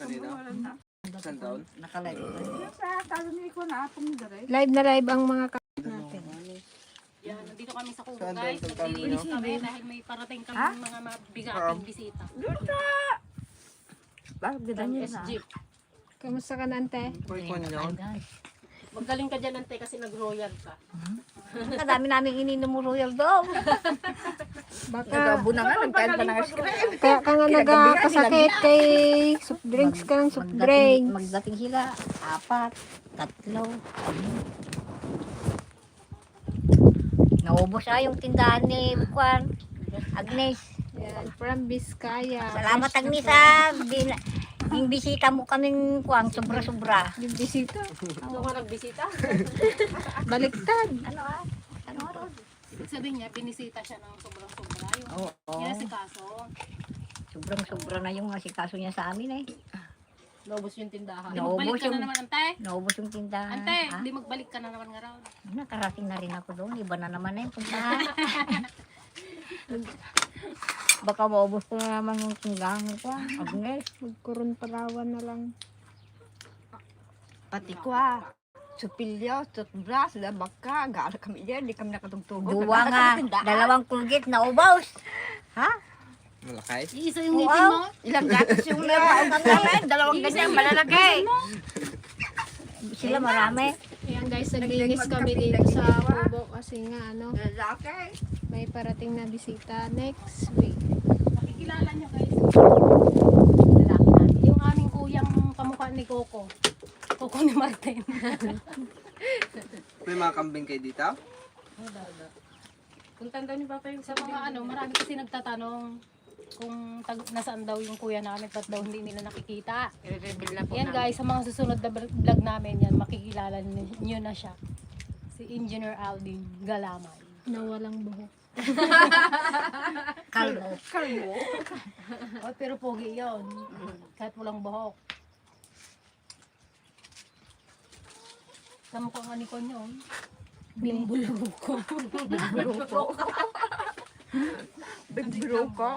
Kanina? Saan taon? Nakalive ko. Sa kalunay ko na apong dire. Live na live ang mga natin. Yan, nandito kami sa Kubo Saan guys. doon sa kami, Naglilinis no? kami dahil may parating kami mga mabigating bisita. Bakit ganda niya na? SG. Kamusta ka na, ante? Kuikon nyo. Magaling ka dyan ante kasi nag-royal ka. Kadami namin ininom mo royal daw. Baka Nagabo na nga, nagkain pa ng ice cream. kaya ka nga nagkasakit kay soft drinks ka ng soft drinks. Magdating sila, 4, 3. Naubos na yung tindahan ni Juan. Agnes. Yan, from Vizcaya. Salamat Fresh na Agnes po. Yung bisita mo kaming Juan, sobra-sobra. Yung bisita. Ano ka nagbisita? Baliktad. Ano Ano ron? Ibig sabihin niya, binisita siya ng sobrang-sobra. Yung Oo. yan si Kaso. Sobrang-sobra na yung asikaso niya sa amin eh. Naubos yung tindahan. Naubos Magbalik ka na yung- naman ante. Naubos yung tindahan. Ante, Ha? hindi magbalik ka na naman nga raw. Nakarating na rin ako doon. Iba na naman na yung puntahan. Baka maubos ko na naman yung tindahan ko. Agnes. Magkurun parawan na lang. Pati ko supilyo, tutbras, labaka, gaala kami dyan, di kami nakatugtugon. Duwa nga. 2 kulgit na ubos. Ha? Malakay. Iisa yung ngipin mo. Ilang gatas yung nabaon namin, 2 ganyan, malalaki. Sila marami. Ayan guys, naglinis kami dito sa Kubo kasi nga ano, Lalaki. may parating na bisita next week. Makikilala niyo guys. Yung aming kuyang kamukha ni Coco. Coco ni Martin. May mga kambing kayo dito? Kung tanda ni Papa yung sa mga ano, marami kasi nagtatanong kung nasaan daw yung kuya namin, ba't daw hindi nila nakikita. I-reveal na po Yan guys, sa mga susunod na vlog namin yan, makikilala nyo na siya. Si Engineer Aldin Galamay. Na walang buhok. Kalbo. Oh, pero pogi yun. Kahit walang buhok. Sa mukha nga ni Konyo, bimbulog ko. Bigbiro ko.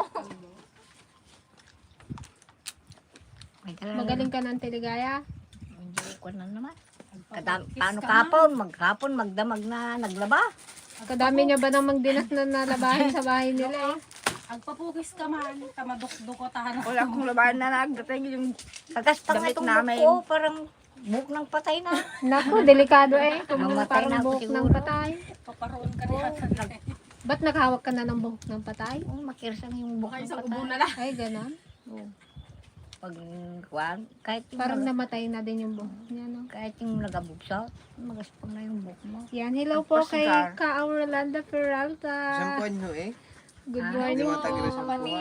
Magaling ka ng teligaya. Hindi ko na naman. Paano kapon? Maghapon, magdamag na naglaba. Kadami niya ba namang dinas na nalabahin sa bahay nila eh. Agpapugis ka man, tamadok-doko tahan. Wala akong labahan na nagdating yung Pagkastang Damit itong namin. buhok ko, parang buhok ng patay na. Naku, delikado eh. Kung Mamatay parang na ako buhok ng siguro. patay. Paparoon ka rin yata. Ba't nakahawak ka na ng buhok ng patay? Oh, makirsan yung buhok ng Sa patay. ubo na lang. Ay, ganon. Pag kuwan, kahit yung, Parang namatay na din yung buhok niya, no? kahit yung nagabugsaw, magaspang na yung buhok mo. Yan, hello po kay Pasgar. Ka Aurelanda Peralta. Sampuan nyo eh. Good Ah, morning Hindi po. mo tagira sa Pati,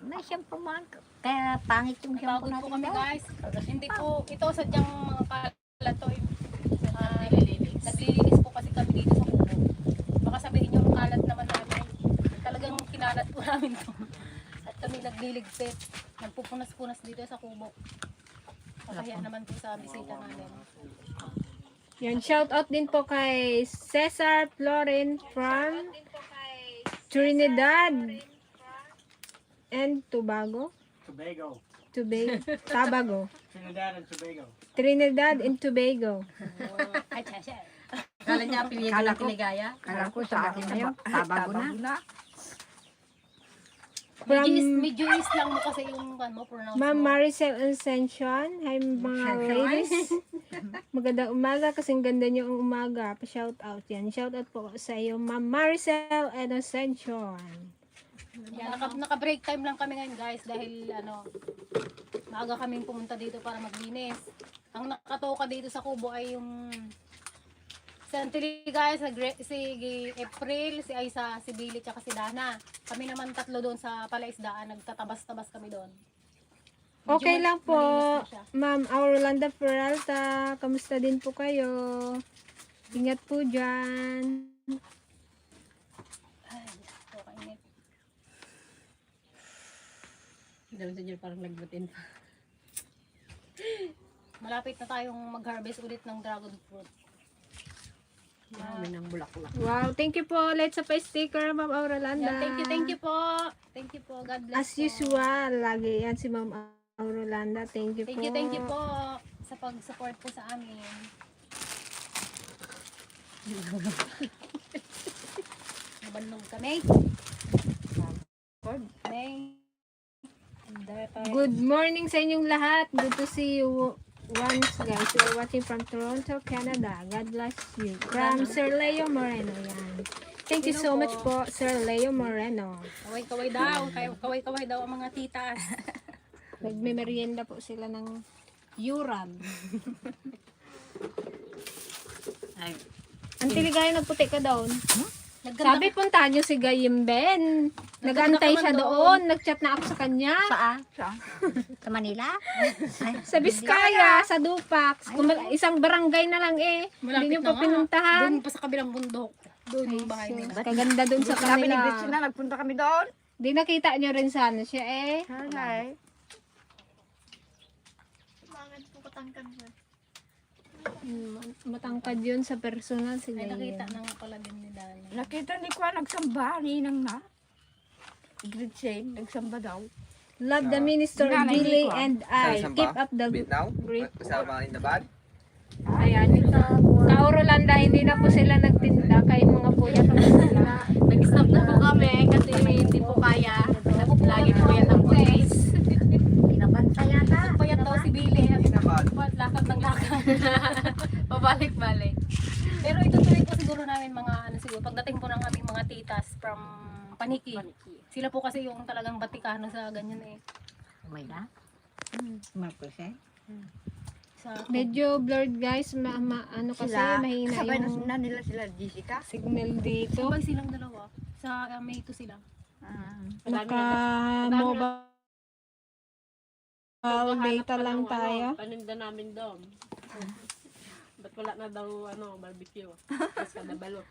May shampoo man. Kaya pangit yung shampoo napagod po natin. kami daw. guys. Hindi po, ito sadyang mga kalatoy. Naglilinis po kasi kami dito sa kubo. Baka sabihin nyo, ang kalat naman namin. Talagang kinalat po namin to. At kami nagliligpit. Nagpupunas-punas dito sa kubo. Kaya naman po sa bisita namin. Yan, shout out din po kay Cesar Florin from Trinidad and Tobago. Tobago. Trinidad and Tobago. Ay, chasya. Kala niya apelyido ng Piligaya? Kala ko sa akin na yun. Tabago na. Medyo is lang mo kasi yung ano, pronounce Ma'am mo. Maricel Ascension. Hi mga ladies. Magandang umaga kasing ganda niyo ang umaga. Pa-shout out yan. Shout out po sa iyo Ma'am Maricel Ascension. Yan, naka-break time lang kami ngayon guys dahil ano, maaga kaming pumunta dito para maglinis. Ang nakatoka dito sa kubo ay yung si Antiligaya, si April, si Aisa, si Billy, tsaka si Dana. Kami naman 3 doon sa palaisdaan, nagtatabas-tabas kami doon. Medyo Okay lang po. malinis na siya. Ma'am Aurelanda Peralta. Kamusta din po kayo? Ingat po dyan. Ay, ito kainit. Dami sa dyan parang nagbutin pa. Malapit na tayong mag-harvest ulit ng dragon fruit. Dami ng bulaklak. Wow, thank you po ulit sa pa-sticker, Ma'am Aurelanda. Yeah, thank you po. Thank you po. God bless As po. usual, lagi yan si Ma'am Rolanda. Thank you po. Thank you po sa pag-support po sa amin. Nabanlog kami. May. Good morning sa inyong lahat. Good to see you once, guys. You are watching from Toronto, Canada. God bless you. From Sir Leo Moreno. Yan. Thank you so much po, Sir Leo Moreno. Kaway-kaway daw. Kaway-kaway daw ang mga titas. Nagme-merienda po sila ng Yuram. Ang tiligay, nagputi ka doon. Sabi, puntahan nyo si Gayim Ben. Nag-antay siya doon. Nag-chat na ako sa kanya. Saan? Sa Manila? Sa Biskaya, sa Dupax. Isang barangay na lang eh. Hindi nyo pa pinuntahan. Doon pa sa kabilang bundok. Doon yung bahay nila. Kaganda doon sa Sabi ni kanila. Gretchen na, nagpunta kami doon. Di nakita nyo rin sana siya eh. Hi. Matangkad yun sa personal si Ay, Gayim. nakita na nga pala din ni Dana. Nakita ni Kwa, nagsamba, ninang na. Gretchen, nagsamba daw. Love the minister, Nanay Billy ko. and I. Saan Keep ba? up the Bitaw? great. Kasama in the bag? Ayan. Kaorolanda, hindi na po sila nagtinda. Kahit mga puyat na sila. Nag-stop na po kami kasi hindi po kaya. Lagi po yan ang pulis. Pinabantay yata. Payat daw si Billy. Inabag. Lakad ng lakad. Pabalik-balik. Pero itutuloy po siguro namin mga ano siguro. Pagdating po ng aming mga titas from Paniki. Sila po kasi yung talagang Batikano sa ganyan eh. May na? Marcos eh? Sa Medyo blurred guys. Ano kasi, Sila, mahina kasabay yung na nila sila, Jessica. signal dito. sabay silang dalawa. Sa May 2 sila. Naka-mobile data lang tayo. Paninda namin doon. Ba't wala na daw barbecue? Tapos kada balot.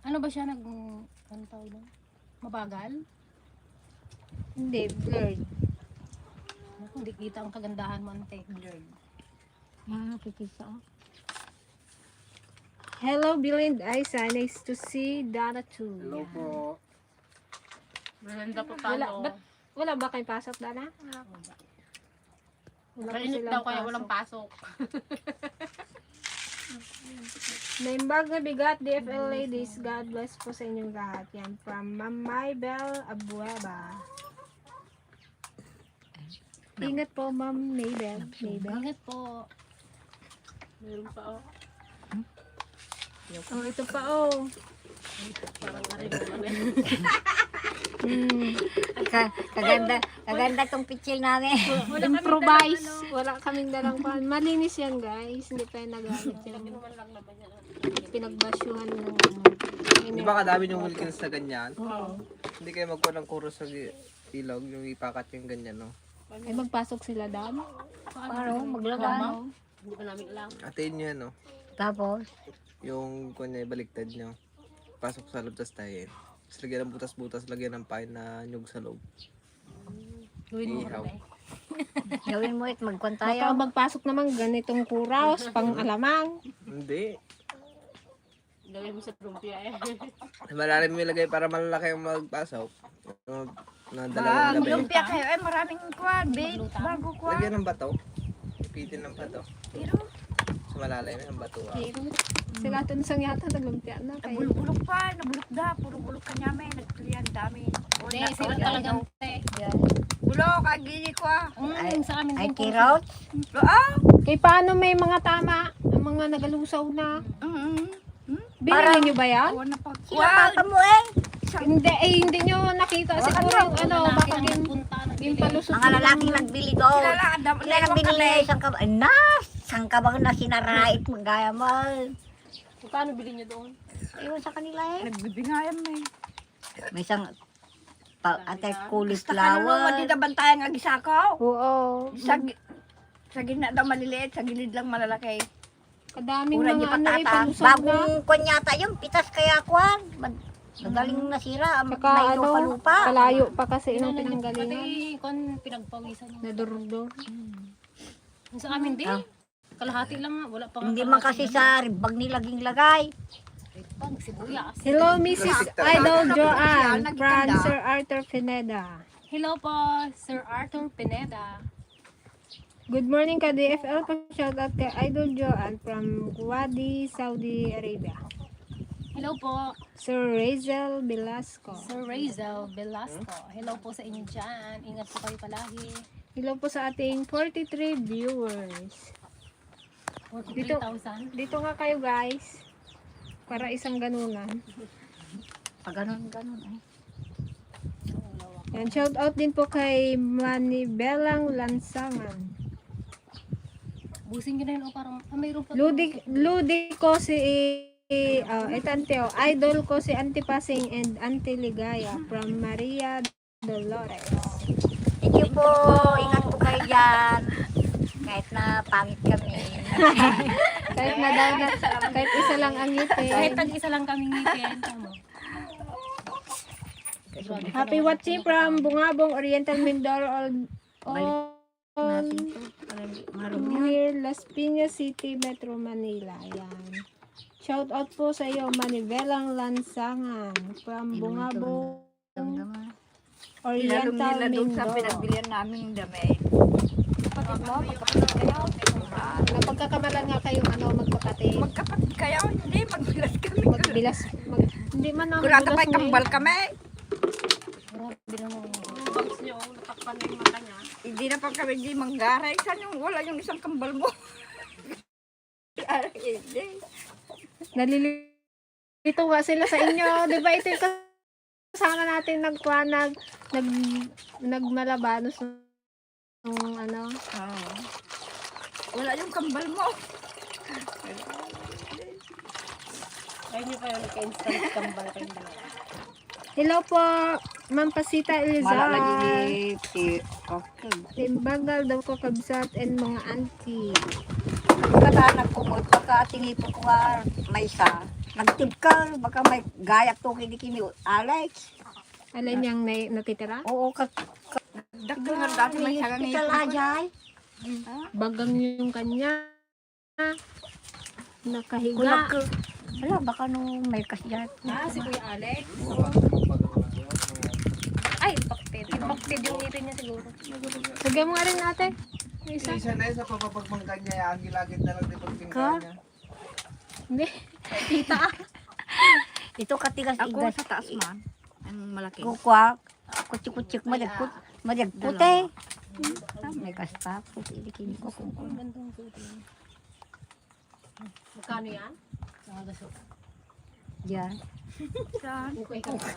Ano ba siya ano tawag doon? Mabagal? Hindi, blurred. Naku, hindi kita ang kagandahan mo ante. Blurred. Kikisa. Hello, Billy and Isa. Nice to see Dana too. Hello po. Maganda po Wala ba kayong pasok, Dana? Wala po Mainit silang daw kaya pasok. walang pasok. Naimbag na bigat, DFL ladies. God bless po sa inyong lahat. Yan, from Ma'am Maybel Abueva. Ingat po, Ma'am Maybel. Ingat po. Meron pa Oh, ito pa, oh. Parang narin Kaganda tong pitchil namin. Improvise. Wala kaming dalang pan. Malinis yan, guys. Hindi pa yung nagamit yan. Pinagbasyuhan ng Di ba kadami yung Wilkins na ganyan? Oo. Hindi kayo magkuha ng kuros sa ilog, yung ipakat yung ganyan, no? Ay, magpasok sila dam. Paano? Maglagay. Hindi pa namin alam. Atin nyo yan, no? Tapos, Yung kunya baliktad nyo. Pasok sa loob, tas tayo. Tapos lagyan ng butas-butas, lagyan ng pain na nyug sa loob. Gawin mo Ihaw. rin gawin mo it, magkwan Baka tayo. magpasok naman ganitong kuraos, pang alamang. Hindi. Gawin mo sa lumpia eh. Malalim mo ilagay para malalaki ang magpasok. Na dalawang gabi. Lumpia kayo, maraming kwan, bait, bago kwan. Lagyan ng bato. Pitin ng bato. Pero, Sa malalim ng bato. Sila tunsang yata naglumpia na kayo. nabulok pa, nabulok da, puro bulok ka namin, nagtulian dami. Hindi, sila talagang Bulok, agili ko ah. sa amin Ay, din po. kirot. Kay paano may mga tama, ang mga nagalusaw na. Binili nyo ba yan? Awan na pa. Papa mo eh. Hindi nyo nakita. Siguro yung baka yung palusot. Mga lalaking nagbili doon. Kilala, adam, Sila nang binili isang kabang. Ay, isang kabang na sinarait. Magaya mal. Paano bilhin niyo doon? Ayun sa kanila eh. nagbibingayan may. May isang atay kulit Basta ka naman, flower. mati na bantayan nga gisakaw. Oo. Sa gitna daw maliliit, sa gilid lang malalaki. Kadaming Ulan mga niyo ano eh, patata. palusot na. Bagong kwan yata yung pitas kaya kwan. Magaling nasira. Saka May ano, lupa-lupa. kalayo pa kasi nung pinanggalingan. Pati kon pinagpawisan yung Nadurdo. sa amin din. Kalahati lang nga, wala pa nga. Hindi man kasi sa ribag nilaging lagay. Pag sibuyas. Hello, Mrs. Plastic talaga. Idol Joanne Nagkanda. from Sir Arthur Pineda. Hello po, Sir Arthur Pineda. Good morning ka DFL pa shoutout kay Idol Joan from Wadi, Saudi Arabia. Hello po, Sir Razel Velasco. Sir Razel Velasco. Hello po sa inyo dyan. Ingat po kayo palagi. Hello po sa ating 43 viewers. 43,000. Dito nga kayo guys. Para isang ganunan. Pag ganun eh. Yan, shout out din po kay Manibelang Lansangan. Busin nyo na yun o parang mayroon pa. Ludi ko si ito Anteo. Idol ko si Auntie Pasing and Auntie Ligaya from Maria Dolores. Thank you po. Ingat po kayo dyan. Kahit na pangit kami. Kahit na daw na, kahit isa lang ang ngiti. Kahit tag-isa lang kaming ngipin. Tama. Happy watching from Bungabong, Oriental Mindoro, Natin to. Para di marumi. near Las Piñas City, Metro Manila. Ayan. Shout out po sa iyo, Manibelang Lansangan from Bungabong, Damdaman. Oriental Nila doon sa Mindoro. pinagbilian namin ng damit. Kapatid mo, magkapatid kayo. Napagkakamalan nga kayong magkapatid. Magkapatid kayo, hindi, magbilas kami. Magbilas. Hindi man naman Kurata bilas may mo eh. kambal kami. Grabe naman. Bags niyo, natakpan na yung mata niya. Hindi na pa kami di manggaray. Saan yung wala yung isang kambal mo? Hindi. Nalilito nga sila sa inyo. Di ba ito yung kasama natin nagmalabanos nung ano. Oo. Wala yung kambal mo. Ayun niyo pa yun, nagka-instant kambal kayo dalawa. Hello po, Ma'am Pasita Mala lagi Elizar. ni okay. Timbagal daw ko kabsat and mga auntie. Pagkatanak ko mo, pagkatingi po ko nga may isa. Nagtibkal, baka may gayak to kini Alex. Alay niyang natitira? Oo, Dakil nga dati may sarang Kalajay. Bagang yung kanya. Nakahiga. Kulak. Wala, baka nung may kasyat. Ah, si Kuya Alex. Ay, impacted. Impacted yung ngipin niya siguro. Lagyan mo nga rin ate. Yung isa. Isa na yun sa papapagmangkan niya, ang gilagid na lang din pagtingka niya. Hindi. Ito katigas Ako igas. sa taas man. Ang malaki. Kukwak. Kutsik-kutsik madagpute. May kasta po. Ilikin ko kung Gandong suot niya. Magkano yan? Sa gaso. Diyan. Okay ka ba?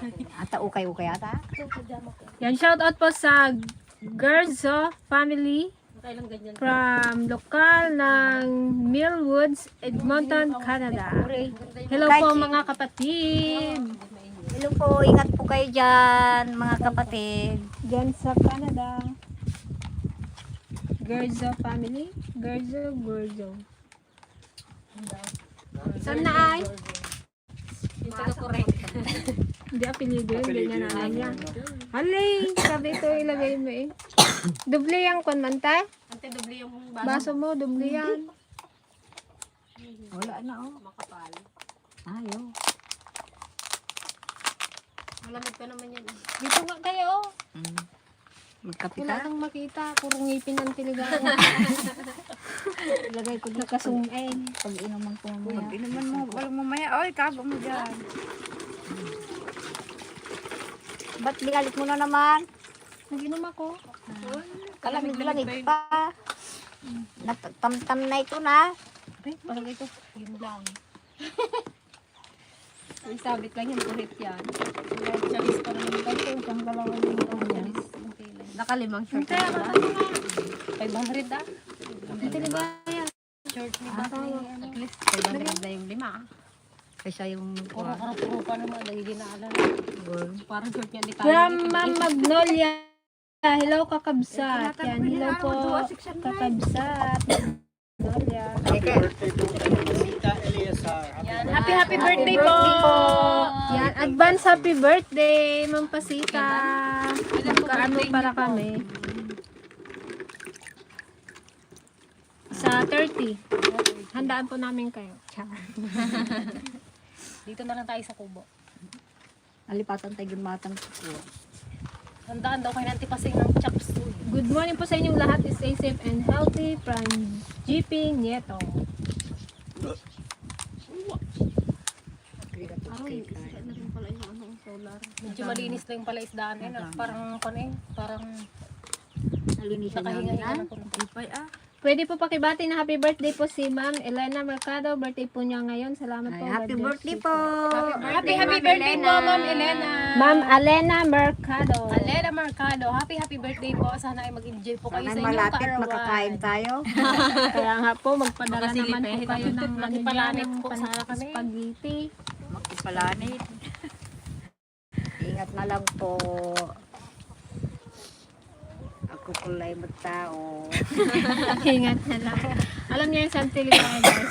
Ata ukay-ukay ata. So, pajama ko. Yan, shout out po sa Gerzo family Kailang ganyan. from lokal ng Millwoods, Edmonton, Canada. Hello po mga kapatid. Hello po, ingat po kayo dyan, mga kapatid. Diyan sa Canada. Gerzo family. Gerzo. Saan na ay? Yung taga-correct. Hindi apelido yun, hindi niya na alam niya. Halay, sabi ito ilagay mo eh. Doble yan, kung manta. Ante, doble yung Baso mo, doble yan. Wala na oh. makapal. Ayo. Malamig pa naman yan. Dito nga kayo. Mm. Wala Magkapita. nang makita. Puro ngipin ang tiligaan. Ilagay ko dito. Nakasum eh. Pag inuman ko mamaya. Inuman mo, walang mamaya. Oy, tago mo dyan. Ba't binalik mo na naman? Nag-inom ako. Kalamig-lamig pa. Natamtam na ito na. Parang ito. Yun lang. May sabit lang yan. Kurit yan. Chalis pa rin. Ito, isang dalawa din ito niya. Nakalimang short. Kaya ka tayo nga. 500 ah. Ang tiligaan. Short ni Ah, At least 500 na yung 5. Kaysa yung puro karap-rupa naman. Nagiging naalan. Parang short niya. Di tayo. From Ma'am Magnolia. Hello kakabsat. Yan, hello po kakabsat. Magnolia. Yan. Happy birthday po. Yan, advance happy birthday, Ma'am Pasita. Magkaano para kami? Sa 30. Handaan po namin kayo. Dito na lang tayo sa kubo. Alipatan tayo gumatang ko. Handaan daw kayo ng tipasing ng chops. Good morning po sa inyong lahat. Stay safe and healthy from GP Nieto. Medyo malinis lang pala isdaan eh. Parang Nalinisan namin nakahinga-hinga na. na po. Pwede po pakibati na happy birthday po si Ma'am Elena Mercado. Birthday po niya ngayon. Salamat po. Happy God bless birthday you. po. Happy birthday po, Ma'am Elena. Ma'am Elena Mercado. Alena Mercado, happy birthday po. Sana ay mag-enjoy po kayo Sana sa inyong malapit kaarawan. makakain tayo. Kaya nga po, magpadala naman po kayo ng Makipalanit ng po sana kami. spaghetti. Makipalanit. Ingat na lang po. Ako kulay magtao. Ingat na lang. Alam niyo yung Santil tayo guys.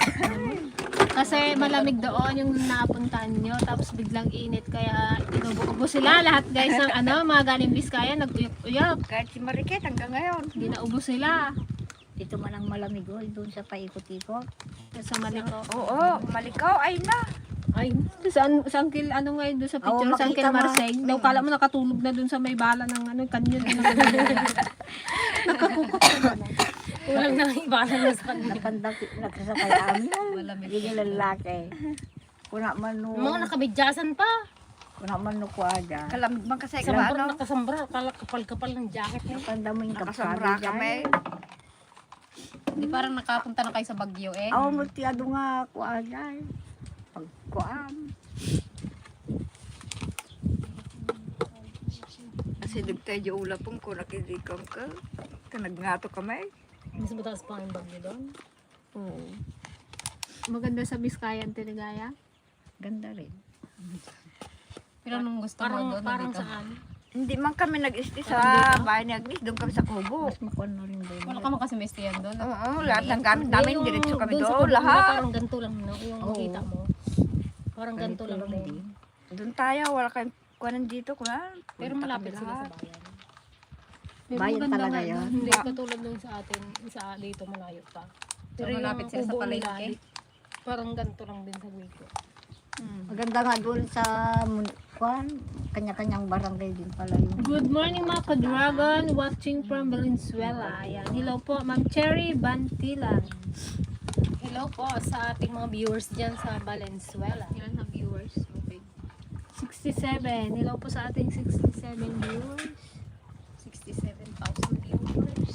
Kasi malamig doon yung napuntahan nyo. Tapos biglang init. Kaya inubo-ubo sila lahat guys ng mga galing Biskaya. Nag-uyap-uyap. Kahit si Mariket hanggang ngayon. Hindi naubo sila. Dito man ang malamig doon sa paikot-ikot. Sa Maliko. Oo, malikaw ay na. Ay, sa Angkil, ngayon doon sa picture, Oo, sa Angkil makita mo. Marseng. Daw kala mo nakatulog na doon sa may bala ng kanyon. Walang nangibalan na sa kanila. Nagsasakay amin. Hindi nila lalaki. Kuna man no. Mga nakabidyasan pa. Kuna man no ko aga. Kalamig man kasi Sambra, nakasambra. Kapal-kapal ng jacket niya. Tanda mo yung nakasambra kapsabi kami. dyan. Di parang nakapunta na kayo sa Baguio eh. Oo, magtiyado nga ko aga. Pagkuam. Kasi dugtay di ula pong ko nakidikam ka. Kanagnato kami. Mas mataas pa ang bagyo doon. Oo. Maganda sa Biskaya ang Tiligaya. Ganda rin. Pero nung gusto mo doon, Parang nandito. saan? Hindi man kami nag-stay sa bahay ni Agnes, doon kami sa Kubo. Mas makuha na rin doon. Wala ka kasi may stayan doon. Oo, lahat ng Hindi, gamit namin, yung diretso kami sa doon, Kubo, lahat. Parang ganito lang no, yung Oo. makita mo. Parang ganito lang din. Doon tayo, wala kayong kuwanan dito, kuwanan. Pero malapit sila sa bayan. Pero Bayan maganda talaga nga, yun. Hindi katulad nung sa atin, sa dito malayo pa. Pero So, malapit sila sa kubo palengke? nila, parang ganito lang din sa Guico. Maganda nga doon sa kuan, kanya-kanyang barangay din pala yun. Good morning mga ka-dragon watching from Valenzuela. Ayan. Hello po, Ma'am Cherry Bantilan. Hello po sa ating mga viewers dyan sa Valenzuela. Ilan na viewers? Okay. 67. Hello po sa ating 67 viewers. 67,000 viewers.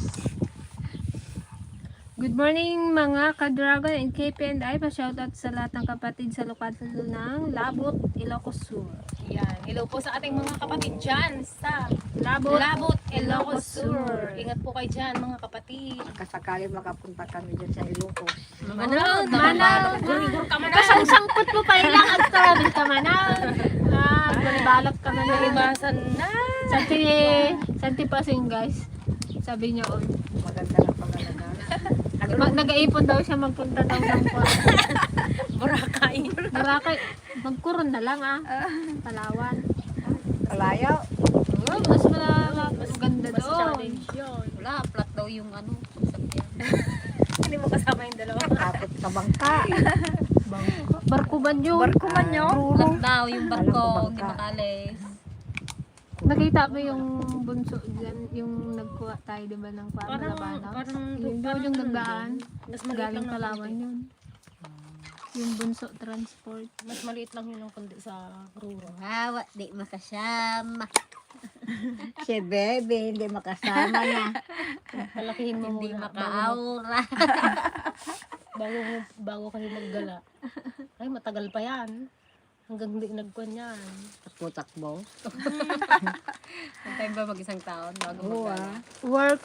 Good morning mga ka-dragon and KPNI. Pa-shoutout sa lahat ng kapatid sa lokal ng Labot, Ilocos Sur. Yan. Hello po sa ating mga kapatid dyan sa Labot, Labot, Ilocos Sur. Ingat po kayo dyan mga kapatid. Kasakali makapunta kami dyan sa Ilocos. Manaw! Gurigur ka manaw! Kasang-sangkot mo pa ilang at travel ka man balibalap ka man Nalibasan na! Santi Pasing guys. Sabi niya Maganda na pangalaga. nag-aipon daw siya magpunta daw ng Boracay. Boracay. Magkuron na lang Palawan. Kalayaw. Mas maganda Mas doon. challenge yun. Wala, flat daw yung pagsakyan. Hindi mo kasama yung dalawa. Tapos sa bangka. Barko ba yun? Barko man yun. Ruro. Flat daw yung barko, Alam ko hindi bangka. makalis. Nakita mo yung bunso dyan, yung nagkuha tayo diba ng Parang Yun doon yung nagdaan. Mas maliit Galing lang Palawan yun. yun. Yung bunso transport. Mas maliit lang yun ang kundi sa Ruro. Hawa, di makasama. Si Bebe, hindi makasama na. Palakihin mo Hindi muna. makaaura. Bago kayo maggala. Ay, matagal pa yan. Hanggang hindi nagkuhan yan. Takbo-takbo. Antay ba mag-isang taon bago Oo mag- Work,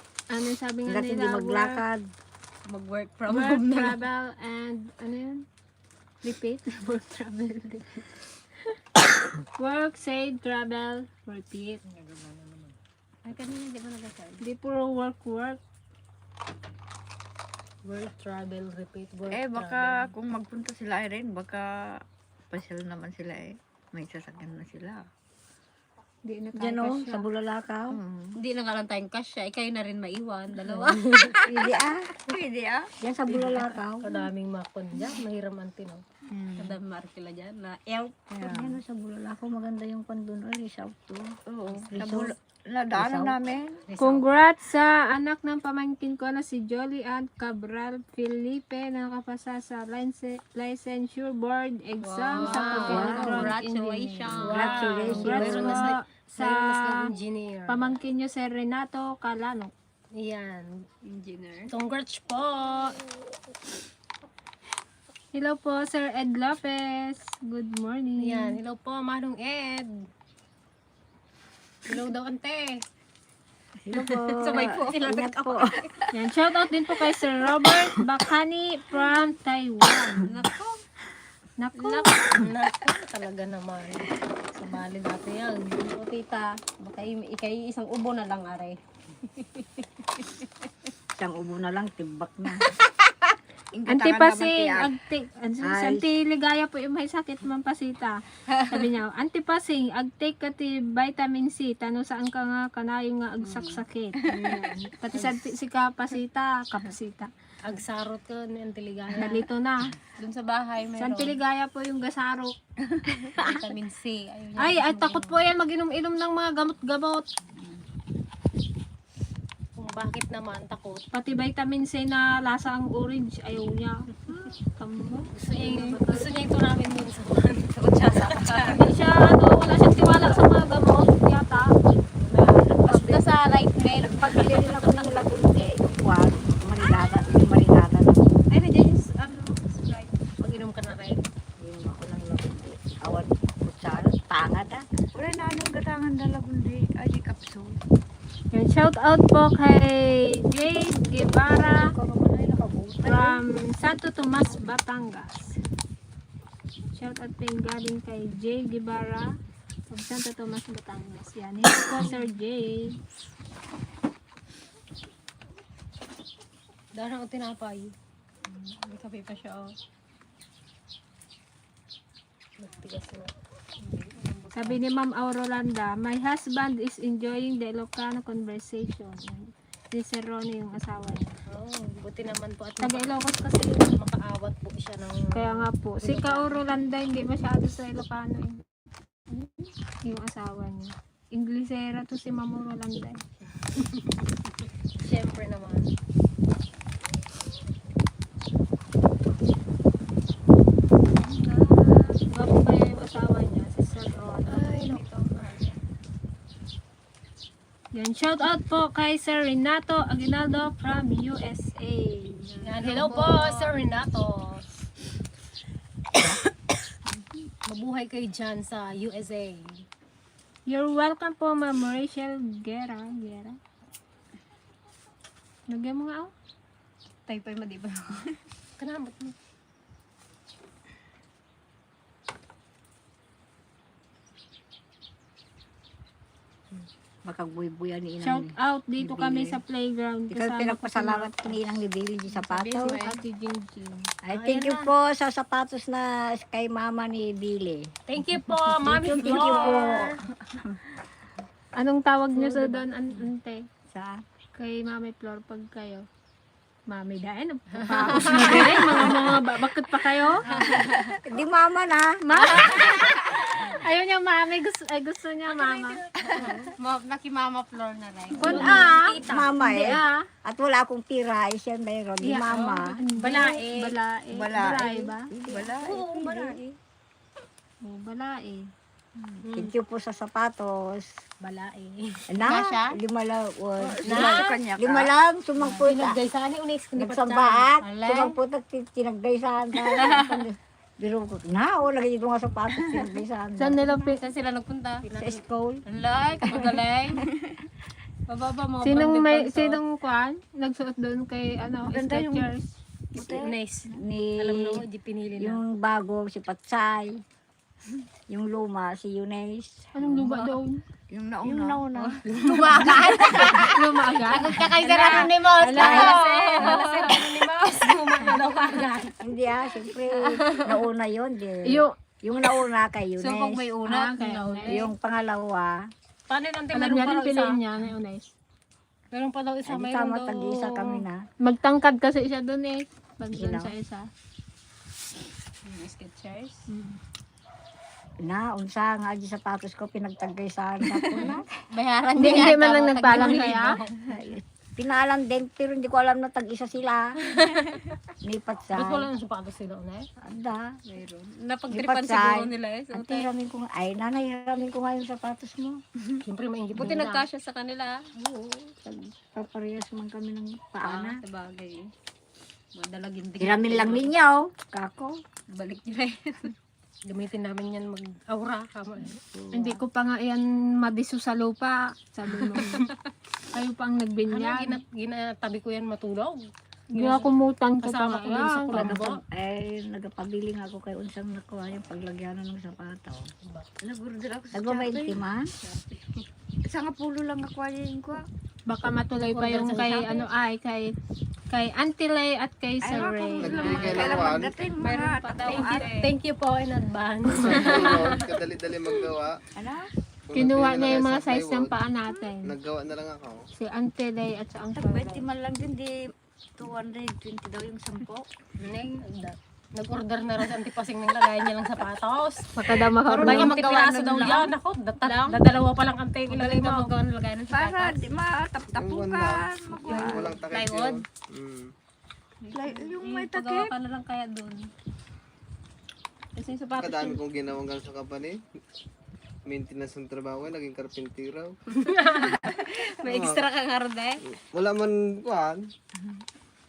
sabi nga Hanggat hindi nila, maglakad. mag-work from work, home na. travel, and yun? Repeat? Work, travel, repeat. Work, save, travel, repeat. Ay, kanina di ba nag-start? Hindi puro work. Work, travel, repeat, work, Eh, baka kung magpunta sila rin, baka pasyal naman sila eh. May sasakyan na sila. Hindi na Diyan o, sa Bulalakaw. Hindi na nga lang tayong cash eh. Kayo na rin maiwan. Dalawa. Hindi Pwede ah. Diyan sa Bulalakaw. Kadaming makon dyan. Mahiram ang tinaw. Kada markila dyan na elf. Yan o, sa Bulalakaw. Maganda yung pandun. Resort to. Oo. Resort. Nadaanan namin. Congrats sa anak ng pamangkin ko na si Jolie Ann Cabral Felipe na nakapasa sa licensure board exam sa pag-electronic engineering. Congratulations. Congrats Mayroon po na sa engineer. pamangkin nyo si Renato Calano. Yan. Engineer. Congrats po. Hello po, Sir Ed Lopez. Good morning. Yan. Hello po, Manong Ed. Hello daw, ante. Hello po. Sabay po. Ingat po. Yan, shout out din po kay Sir Robert Bakani from Taiwan. Nako. Nako. Naku, talaga naman. Sabali natin yan. O tita, baka ikay isang ubo na lang are. Isang ubo na lang, tibak na. Anti Pasing, Anti Ligaya po yung may sakit man pasita. Sabi niya, Anti Pasing, agtake ka ti vitamin C, tano saan ka nga kanayo nga agsaksakit. Ayan. Pati si kapasita, kapasita. Agsarot ko ni Antiligaya. Nalito na. Doon sa bahay, Sa meron. Anti Ligaya po yung gasarok. Vitamin C. Ayun, Ay, takot po yan mag-inom-inom ng mga gamot-gamot. Kung bakit naman takot. Pati vitamin C na lasa ang orange, ayaw niya. Tamo. Gusto niya ito namin dun sa kutsasa. Hindi siya, wala siyang tiwala sa mga gamot yata. Basta sa right mail. Pagbili rin ako ng lagunde. Wag, marinada na. Ay, nandiyan yung Pag-inom ka na rin. Yung ako ng lagunde. Awan, kutsara, tangad ah. wala na anong gatangan na lagundi. Ay, di kapso. Yan, shout out po kay Jade Guevara from Santo Tomas, Batangas. Shout out po yung galing kay Jade Guevara from Santo Tomas, Batangas. Yan, hello po Sir Jade. Dahil ako tinapay. May kape pa siya. Oh. Magtigas na. Sabi ni Ma'am Aurolanda, my husband is enjoying the Ilocano conversation. Yan. Si Sir Ronnie yung asawa niya. Oh, buti naman po at Taga Ilocos kasi. makaawat po siya ng... Kaya nga po. Si Ka Aurolanda hindi masyado sa Ilocano. Yung asawa niya. Inglesera to si Ma'am Aurolanda. Siyempre naman. Gwapo ba yung asawa niya? Si Sir Ronnie. Yan, shout out po kay Sir Renato Aguinaldo from USA. Yan, hello po, Sir Renato. Mabuhay kayo dyan sa USA. You're welcome po, Ma'am Rachel Guerra. Lagyan mo nga ako. Type mo, di ba? Kanamot mo. Makagbuy-buyan ni Shout inang. out dito kami sa playground. Ikaw Kasama ko pinagpasalamat ni inang ni Billy di sapatos. si Ate Jingjing. Ay, thank you po sa sapatos na kay mama ni Billy. Thank you po, Mami Thank you po. Flor. Anong tawag niyo sa doon, ante? Sa Kay Mami Flor pag kayo? Mami dahil, papaos na rin. Mga bakit pa kayo? di mama na. Ayaw niya mami, gusto niya mama. Nakimama Flor na rin. Kun Mama hindi eh. At wala akong tira, eh, siya mayroon. Di mama. Balae. Balae. Balae ba? Wala. Oo, marami. Oh, balae. Thank you po sa sapatos. Balae. Na, Kasha? lima lang. Kanya Lima lang, sumangput. Pinagday sa ani, unis ko Nagsambaat, sumangput at tinagdaysahan. Biro ko, na, wala kayo dito nga sapatos, tinagdaysahan. Saan nila Saan sila nagpunta? Sa school. Like, magaling. Bababa mo. Sinong kwan? Nagsuot doon kay Maganda yung- Skechers. Nice. Ni, Alam mo, di pinili na. yung bago, si Patsay. Yung luma, si Eunice. Anong luba doon? Yung Yung nauna. Luma agad? Kakay sa Anonymous. Malasir Anonymous. Gumana daw agad. Hindi siyempre, nauna yun. Yung nauna kay Eunice. So, pag may una, Yung pangalawa, paano nante Alam meron niya pa rin daw isa? piliin niya na Unais. Meron pa daw isa, hindi mayroon tama daw. tag-isa kami na. Magtangkad kasi siya doon eh. Pag doon Sino? sa isa. Skechers. Na, unsa nga di sapatos ko pinagtagay sa anak ko na. Bayaran Hindi man lang nagpaalam kaya. Pinaalam din, pero hindi ko alam na tag-isa sila. Lipat sa. Ba't wala nang sapatos sila una eh? Anda. Mayroon. Lipat Napagtripan sa. siguro nila eh. So, Ante, hiramin ko nga. Ay, nanay, hiramin ko nga yung sapatos mo. Siyempre maingit buti nila. nagkasya sa kanila. Oo. Paparehas man kami ng paana. Sa bagay. Madalagin din. Hiramin lang ninyo. Kako. Balik nila eh. Gamitin namin yan mag-aura. Kama eh. Hindi ko pa nga yan madiso sa lupa. Sabi mo. Kayo pa ang Ano, nagbinyag. ginatabi ko yan matulog. Ginakumutan ko pa Kasama nga ko dun sa yan. kulambo. Ay, nagpabiling ako kay unsang nakuha yung paglagyanan ng sapato. Nagurder ako sa Nagbabainti man? Sa nga pulo lang nakuha yung ko. Baka matuloy pa yung kay ano ay kay Auntie Lay at kay Sir Ray. Nagbigay ng Kailan one. magdating Mayroon mga pa daw. Thank you po in advance. Kadali-dali magawa. Ano? Kung Kinuha nagbigay niya na yung kayo mga sa size ng plywood, paa natin. Naggawa na lang ako. Si Auntie Lay at sa ang Sir Nagbainti Ray. man lang din, di 220 daw yung 10. Nag-order na rin sa antipasing ng lagay niya lang sapatos. Baka daw makaroon. Baka magawa magpipiraso nun daw lang. yan. Ako, dadalawa pa lang ante ilagay Magaling mo. magawa ng lagay ng Para sapatos. di matap-tapukan. Yung walang takip Plywood? yun. Yung may Pagawa takip. ka na lang kaya doon. Kasi yung sapatos Kadami yun. kong ginawang ganun sa company. Maintenance ng trabaho, naging karpintero. May extra kang harde. Wala man kuhan.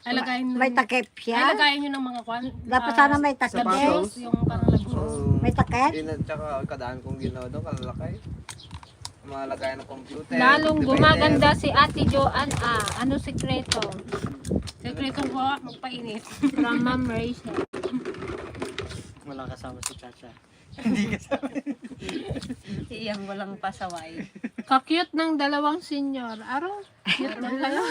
Alagayin May takip Ay, siya. lagayin nyo ng mga kwan. Dapat sana may takip. Sapatos. Yung parang labos. May takip. Tsaka kadami kong ginawa doon, kalalakay. Malagay ng computer. Lalong divider. gumaganda si Ate Joanne. Ano sikreto? Sekreto po, magpainit. From Ma'am Rachel. Walang kasama si Chacha. Iyang walang pasaway. Ka-cute ng dalawang senior. Aro, cute ng dalawa.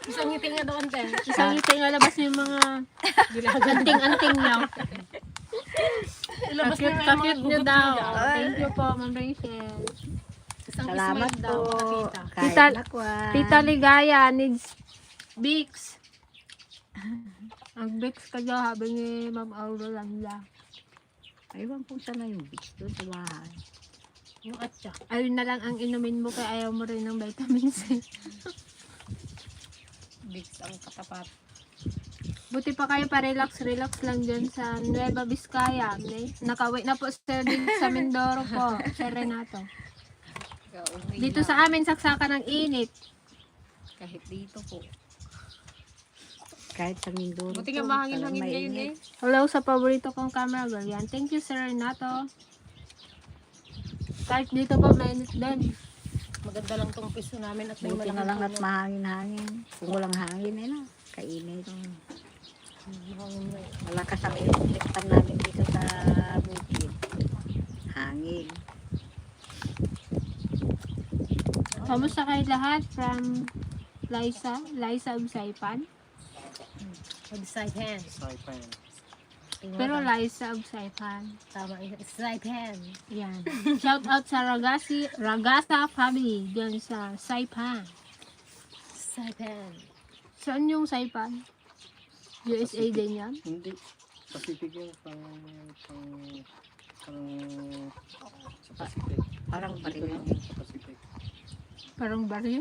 Isang ngiti nga doon, te. Isang ngiti nga labas yung mga anting-anting niyo. Ilabas na nga yung mga Ka-cute niyo gugot daw. niya. Thank you po, Ma'am Rachel. Isang Salamat smile daw, po. nakita. Kahit Tita- nakwan. Tita Ligaya needs Bix. Ang Bix ka dyan, habi ni Ma'am Aurolanda. Aywan po sana yung beach doon sa bahay. Yung atya. Ayun na lang ang inumin mo kaya ayaw mo rin ng vitamin C. Big ang katapat. Buti pa kayo pa-relax lang dyan sa Nueva Vizcaya. Nakawait na po sir din sa Mindoro po, Sir Renato. Dito sa amin, saksakan ng init. Kahit dito po. Kahit sa Mindoro. Buti nga po, mahangin-hangin talagang ngayon mainit. eh. Hello sa paborito kong camera girl. Yan. Thank you, Sir Renato. Kahit dito po, mainit din. Maganda lang tong piso namin at may Buti na lang at malaking mahangin-hangin. Kung walang hangin, eh na. Kainit. mahangin na. Malakas ang electric namin dito sa bukid. Hangin. Kamusta kayo lahat from Liza of Saipan? Side hand. Sorry, friend. Pero Liza of Saipan. Tama, side hand. Yan. Shout out sa Ragasa family dyan sa Saipan. Side hand. Saan yung Saipan? USA din yan? Hindi. Pacific yung pang sa Pacific. Parang Dito pareho. lang yun sa Pacific. Parang baryo.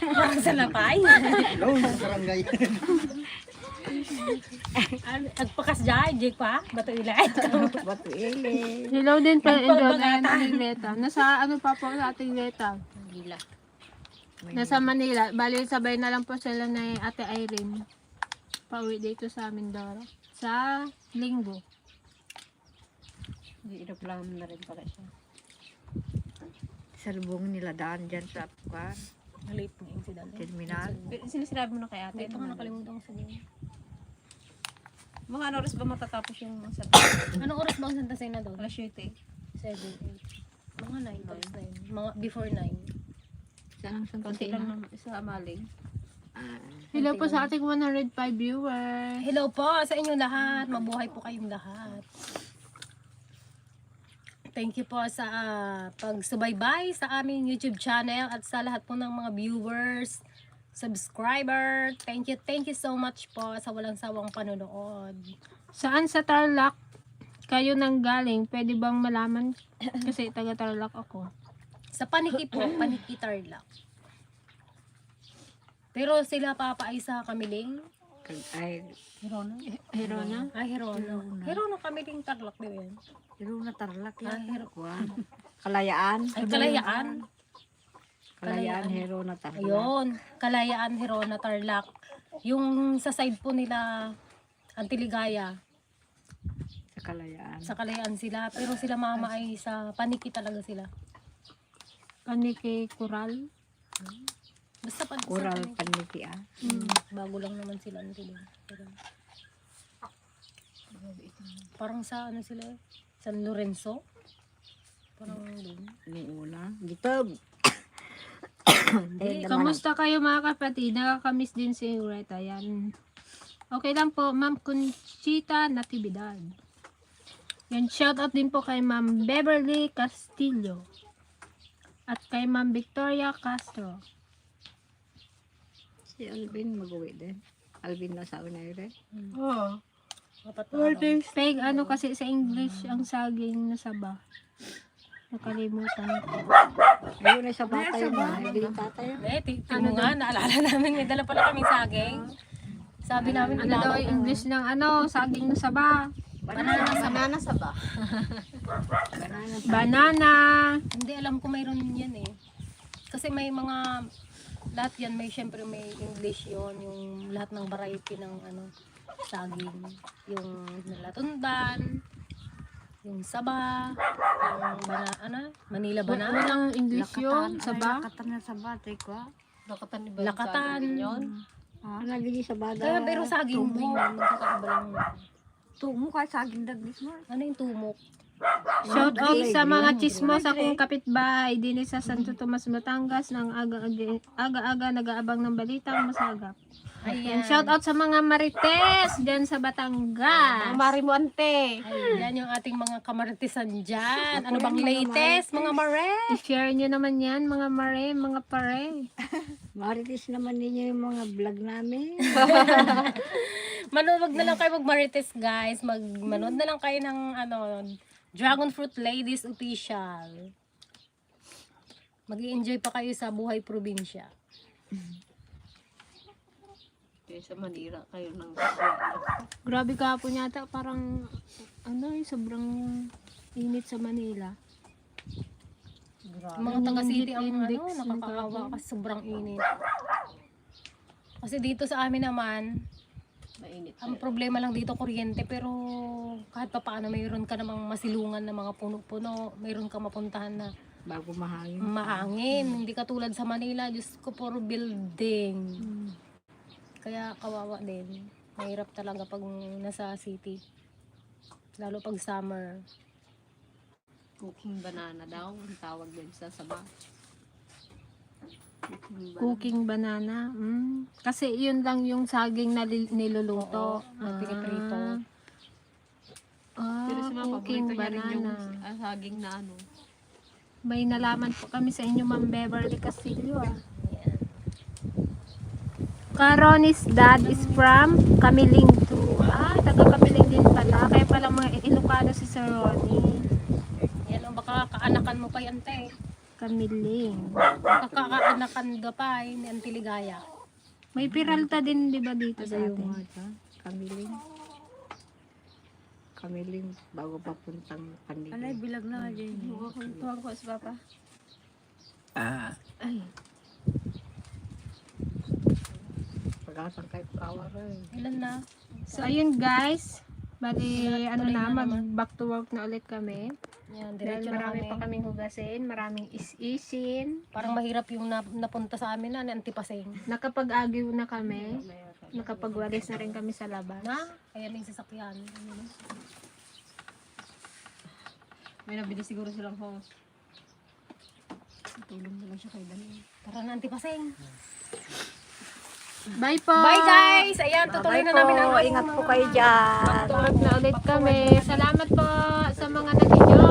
Parang sa lapay. Hello, sa barangay. Agpakas dyan, Jake pa. Bato ilay. Bato ili. Hello din pa Nagpabagatan. Ating Leta. Nasa ano pa po sa ating Leta? Gila. Nasa Manila. Bali sabay na lang po sila na Ate Irene. Pauwi dito sa Mindoro. Sa Linggo. Hindi reklamo na rin pala siya. Sa lubong nila daan dyan sa kwan, Late na incident. terminal. Sinisirabi mo na kay ate. Ito nga nakalimutan ko sabihin. Mga ano oras ba matatapos yung sa Anong oras ba ang Santa Cena doon? alas 7? 7, 8. Mga 9, tapos 9. Mga before 9. Saan ang Santa Konti lang Cena? naman sa Amaling. Hello po sa ating 105 viewers. Hello po sa inyo lahat. Mabuhay po kayong lahat. Thank you po sa pagsubaybay sa aming YouTube channel at sa lahat po ng mga viewers, subscriber. Thank you so much po sa walang sawang panonood. Saan sa Tarlac kayo nang galing? Pwede bang malaman? Kasi taga Tarlac ako. Sa Paniki po, Paniki Tarlac. Pero sila papa ay sa Kamiling. Ay, Hirona? Hirona? Hirona. Hirona Kamiling Tarlac din yan. Hirona Tarlac Ah, yan. Kalayaan. Ay, Kalayaan. Kalayaan, Hirona Tarlac. Ayun, Kalayaan, Hirona, Tarlac. Yung sa side po nila, Antiligaya, Sa Kalayaan. sa Kalayaan sila. Pero sila mama ay sa Paniki talaga sila. Paniki Coral? Basta sa Kural Paniki. Paniki Bago lang naman sila. Pero, parang sa ano sila, San Lorenzo. Parang doon. Nung una. Gitob. Kamusta kayo mga kapatid? Nakakamiss din si Reta. Yan. Okay lang po, Ma'am Conchita Natividad. Yan, shoutout din po kay Ma'am Beverly Castillo. At kay Ma'am Victoria Castro. Si Alvin mag-uwi din. Alvin na sa Unaire. Oo. Apat na araw. Peg, ano kasi sa English ang saging na saba. Nakalimutan ko. Ayun ay sa bata yun. Hindi yung tatay. Tingnan nga, naalala namin, may dala pala kaming saging. Sabi namin, Ano daw yung English ng ano, saging na saba? banana saba. Banana. Hindi, alam ko mayroon yan eh. Kasi may mga, lahat yan, may syempre may English yon, yung lahat ng variety ng ano, saging. Yung latundan, yung saba, yung Manila Ano banana, lang English yun? Saba? Lakatan na sa bata ko. Lakatan ni lakatan. yun. Nagiging sa bata. Kaya pero saging din yun, magkakaiba lang. Tumo ka saging daglis mo. Ano yung tumok? Shout out sa mga chismos akong kapitbahay din sa Santo Tomas, Batangas ng aga-aga nag-aabang ng balitang masagap. Ayan. Shout out sa mga marites dyan sa Batangas. Marimuante. Yan yung ating mga kamaritisan dyan. Ano bang latest, mga mare? I-share nyo naman yan mga mare, mga pare. Maritis naman ninyo yung mga vlog namin. Manood na lang kayo mag-marites guys. Manood na lang kayo ng ano, Dragon Fruit Ladies Official. Mag-i-enjoy pa kayo sa buhay probinsya. Kaya sa Manila kayo ng Grabe kahapon yata, parang ano sobrang init sa Manila. Mga taga-city ang Heat ano, index nakakaawa kasi sobrang init. Kasi dito sa amin naman, mainit. ang problema lang dito kuryente, pero kahit pa paano mayroon ka namang masilungan na mga puno-puno, mayroon ka mapuntahan na Bago mahangin. mahangin. Hindi katulad sa Manila, Diyos ko, puro building. Kaya kawawa din. Mahirap talaga pag nasa city. Lalo pag summer. Cooking banana daw. Ang tawag din sa saba. Cooking banana. Kasi yun lang yung saging na niluluto. Na piniprito. Pero sa mga Cooking paborito niya rin yung banana. saging na ano. May nalaman po kami sa inyo, Ma'am Beverly Castillo. Caronis dad is from Kamiling too. Taga Kamiling din pala. Kaya pala mga Ilocano si Sir Ronnie. Yan ang baka kaanakan mo pa yan, te. Kamiling. Kakaanakan ka pa ni Antiligaya. May Peralta din, di ba, dito sa Yung atin? mga Kamiling. Kamiling bago papuntang Panigay. Alay, bilag na dyan. Tuwag ko sa papa. Ay. Pag-asang kayo kawa rin. Ilan na? So, ayun guys. Bali, ano tuloy na, na mag naman. back to work na ulit kami. Yan, Dahil diretso na marami kami. pa kaming hugasin, maraming is-isin. Parang mahirap yung napunta sa amin na Antipaseng. Nakapag-agyo na kami. Nakapagwalis na rin kami sa labas. Na? Kaya may sasakyan. May nabili siguro silang host. Tulong na lang siya kay Dani. Tara na Antipaseng. Bye po! Bye guys! Ayan, tutuloy na namin ang Ingat po kayo dyan. Back to work na ulit kami. Salamat po sa mga nag-enjoy.